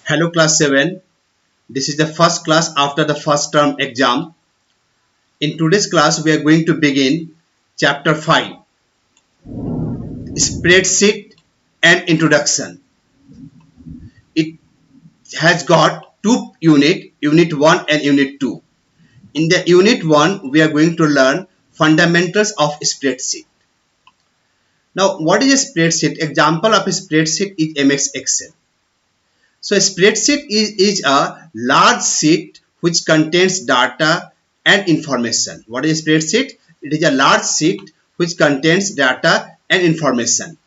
Hello class 7. This is the first class after the first term exam. In today's class we are going to begin chapter 5, spreadsheet and introduction. It has got two unit 1 and unit 2. In the unit 1 we are going to learn fundamentals of spreadsheet. Now what is a spreadsheet? Example of a spreadsheet is MS Excel. So a spreadsheet is a large sheet which contains data and information. What is a spreadsheet? It is a large sheet which contains data and information.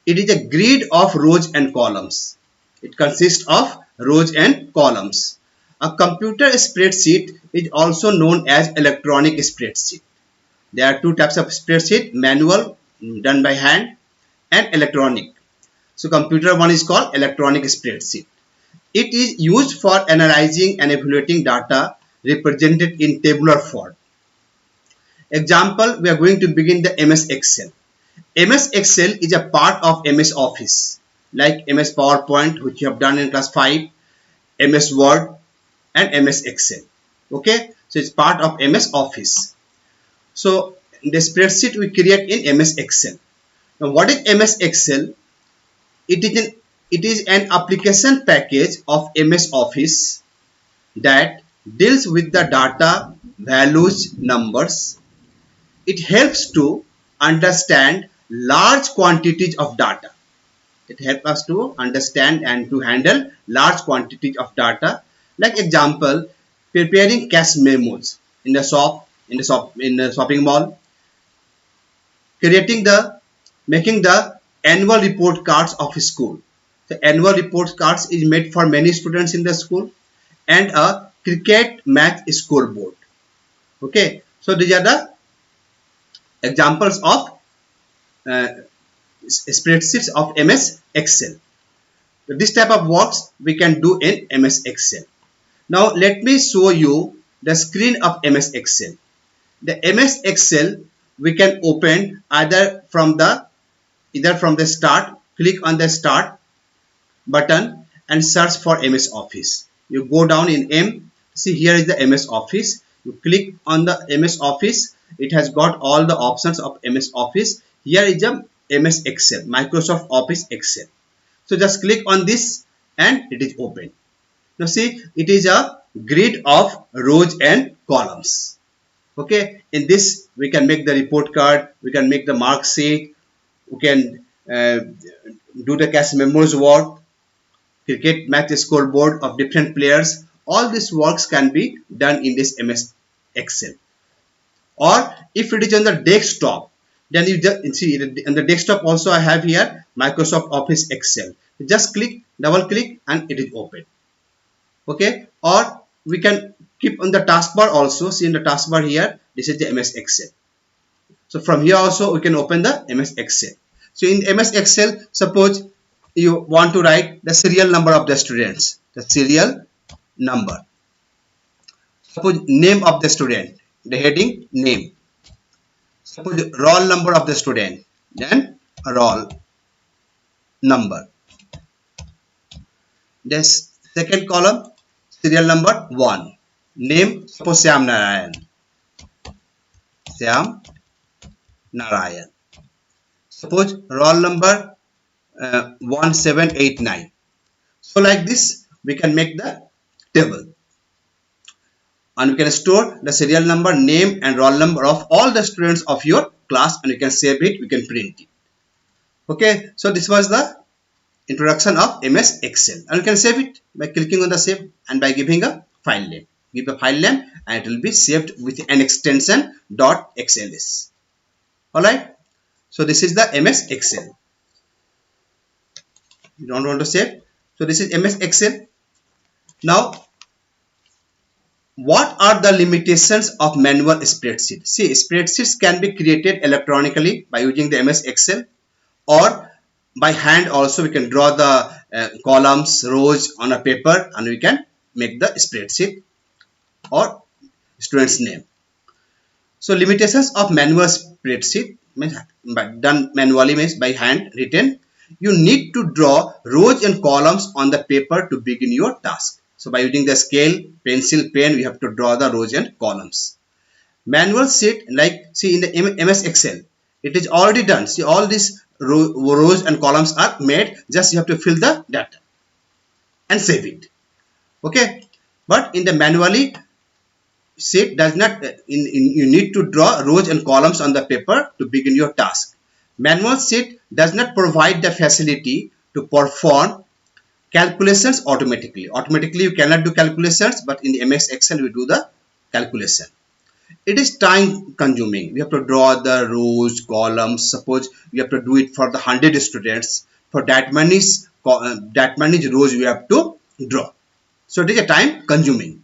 It is a grid of rows and columns. It consists of rows and columns. A computer spreadsheet is also known as electronic spreadsheet. There are two types of spreadsheet: manual, done by hand, and electronic. So computer one is called electronic spreadsheet. It is used for analyzing and evaluating data represented in tabular form. Example, we are going to begin the MS Excel. MS Excel is a part of MS Office, like MS PowerPoint, which you have done in class 5, MS Word, and MS Excel. Okay, so it's part of MS Office. So the spreadsheet we create in MS Excel. Now, what is MS Excel? It is an application package of MS Office that deals with the data, values, numbers. It helps to understand large quantities of data. It helps us to understand and to handle large quantities of data. Like example, preparing cash memos in the shopping mall, creating the making the annual report cards of a school. The annual report cards is made for many students in the school, and a cricket match scoreboard. Okay, so these are the examples of uh, spreadsheets of MS Excel. So this type of works we can do in MS Excel. Now let me show you the screen of MS Excel. The MS Excel we can open either from the start. Click on the start button and search for MS Office. You go down in M. See, here is the MS Office. You click on the MS Office. It has got all the options of MS Office. Here is the MS Excel, Microsoft Office Excel. So just click on this and it is open. Now see, it is a grid of rows and columns. Okay, in this we can make the report card, we can make the mark sheet, we can do the cash memos work, cricket match scoreboard of different players. All these works can be done in this MS Excel. Or if it is on the desktop, then you just see on the desktop also I have here Microsoft Office Excel. Just click, double click, and it is open. Okay, or we can keep on the taskbar also. See in the taskbar here, this is the MS Excel. So from here also we can open the MS Excel. So in MS Excel, suppose you want to write the serial number of the students, the serial number. Suppose name of the student, the heading name. Suppose roll number of the student, then roll number. This second column, serial number 1. Name, suppose Syam Narayan. Syam Narayan. Suppose roll number 1789. So like this we can make the table, and we can store the serial number, name, and roll number of all the students of your class, and you can save it, we can print it. Okay, so this was the introduction of MS Excel, and you can save it by clicking on the save and by giving a file name. Give a file name and it will be saved with an extension .xls. Alright, so this is the MS Excel. You don't want to save, so this is MS Excel. Now what are the limitations of manual spreadsheet? See, spreadsheets can be created electronically by using the MS Excel, or by hand also. We can draw the columns, rows on a paper, and we can make the spreadsheet or student's name. So limitations of manual spreadsheet means done manually, means by hand written. you need to draw rows and columns on the paper to begin your task. So by using the scale, pencil, pen, we have to draw the rows and columns. Manual sheet, like see in the MS Excel, it is already done. See, all these rows and columns are made, just you have to fill the data and save it. Okay, but in the manually sheet does not you need to draw rows and columns on the paper to begin your task. Manual sheet does not provide the facility to perform calculations automatically. Automatically you cannot do calculations, but in the MS Excel we do the calculation. It is time consuming. We have to draw the rows, columns. Suppose we have to do it for the 100 students. For that many rows we have to draw. So it is a time consuming.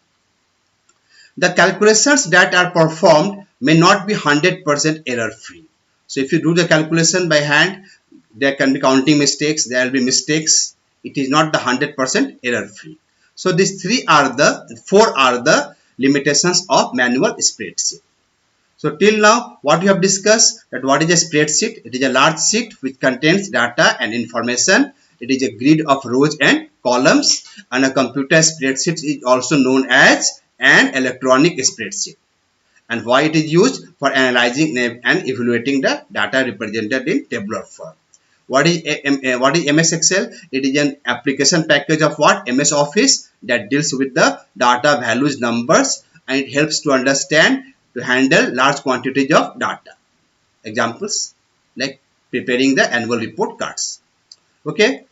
The calculations that are performed may not be 100% error free. So if you do the calculation by hand, there can be counting mistakes, there will be mistakes. It is not the 100% error free. So these four are the limitations of manual spreadsheet. So till now what we have discussed, that what is a spreadsheet? It is a large sheet which contains data and information. It is a grid of rows and columns, and a computer spreadsheet is also known as an electronic spreadsheet. And why it is used? For analyzing and evaluating the data represented in tabular form. What is MS Excel? It is an application package of what? MS Office, that deals with the data, values, numbers, and it helps to understand, to handle large quantities of data. Examples like preparing the annual report cards. Okay.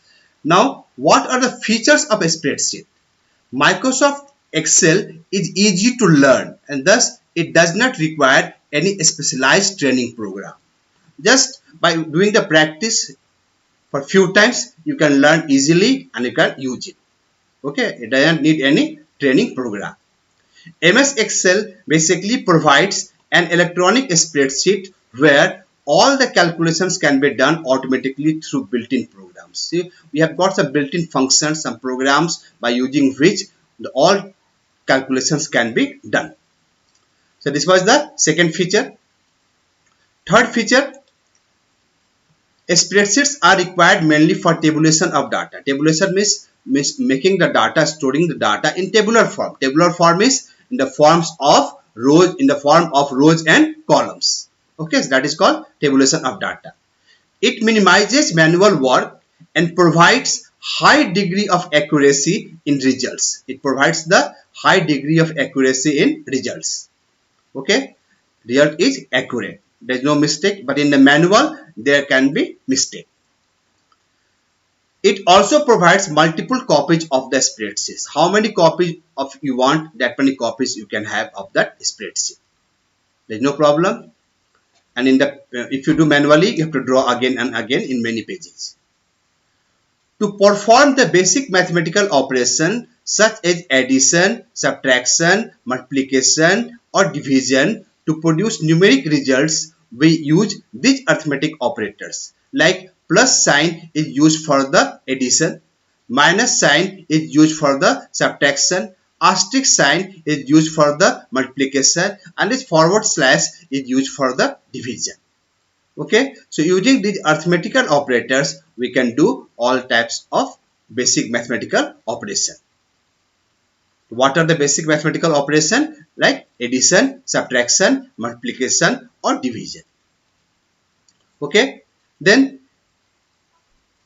Now, what are the features of a spreadsheet? Microsoft Excel is easy to learn, and thus it does not require any specialized training program. Just by doing the practice for few times, you can learn easily and you can use it. Okay, it doesn't need any training program. MS Excel basically provides an electronic spreadsheet where all the calculations can be done automatically through built-in programs. See, we have got some built-in functions, some programs by using which all calculations can be done. So this was the second feature. Third feature, spreadsheets are required mainly for tabulation of data. Tabulation means making the data, storing the data in tabular form. Tabular form is in the form of rows and columns. Okay, so that is called tabulation of data. It minimizes manual work and provides high degree of accuracy in results. It provides the high degree of accuracy in results. Okay, result is accurate. There is no mistake, but in the manual there can be mistake. It also provides multiple copies of the spreadsheets. How many copies of you want, that many copies you can have of that spreadsheet. There is no problem. And in the if you do manually, you have to draw again and again in many pages. To perform the basic mathematical operation such as addition, subtraction, multiplication or division, to produce numeric results, we use these arithmetic operators. Like plus sign is used for the addition, minus sign is used for the subtraction, asterisk sign is used for the multiplication, and this forward slash is used for the division. Okay, so using these arithmetical operators, we can do all types of basic mathematical operation. What are the basic mathematical operation? Like addition, subtraction, multiplication or division. Okay, then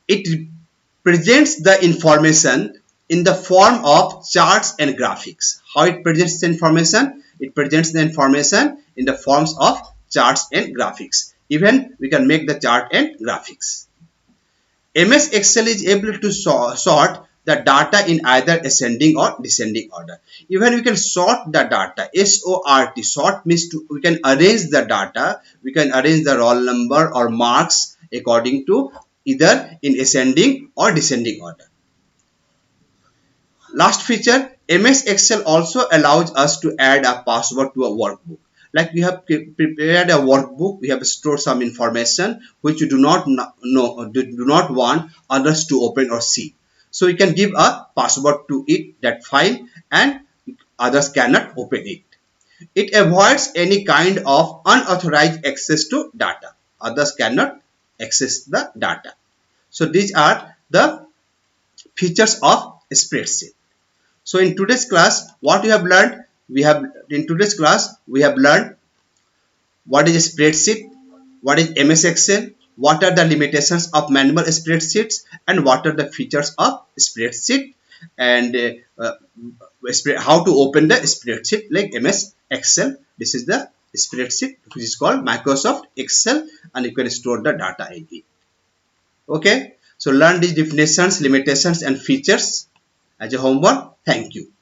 it presents the information in the form of charts and graphics. How it presents the information? It presents the information in the forms of charts and graphics. Even we can make the chart and graphics. MS Excel is able to sort the data in either ascending or descending order. Even we can sort the data. SORT, sort means we can arrange the data. We can arrange the roll number or marks according to either in ascending or descending order. Last feature, MS Excel also allows us to add a password to a workbook. Like we have prepared a workbook, we have stored some information which you do not want others to open or see. So you can give a password to it, that file, and others cannot open it. It avoids any kind of unauthorized access to data. Others cannot access the data. So these are the features of spreadsheet. So in today's class, what we have learned, we have learned what is a spreadsheet, what is MS Excel, what are the limitations of manual spreadsheets, and what are the features of spreadsheet, and how to open the spreadsheet like MS Excel. This is the spreadsheet which is called Microsoft Excel, and you can store the data in it. Okay, so learn these definitions, limitations, and features as a homework. Thank you.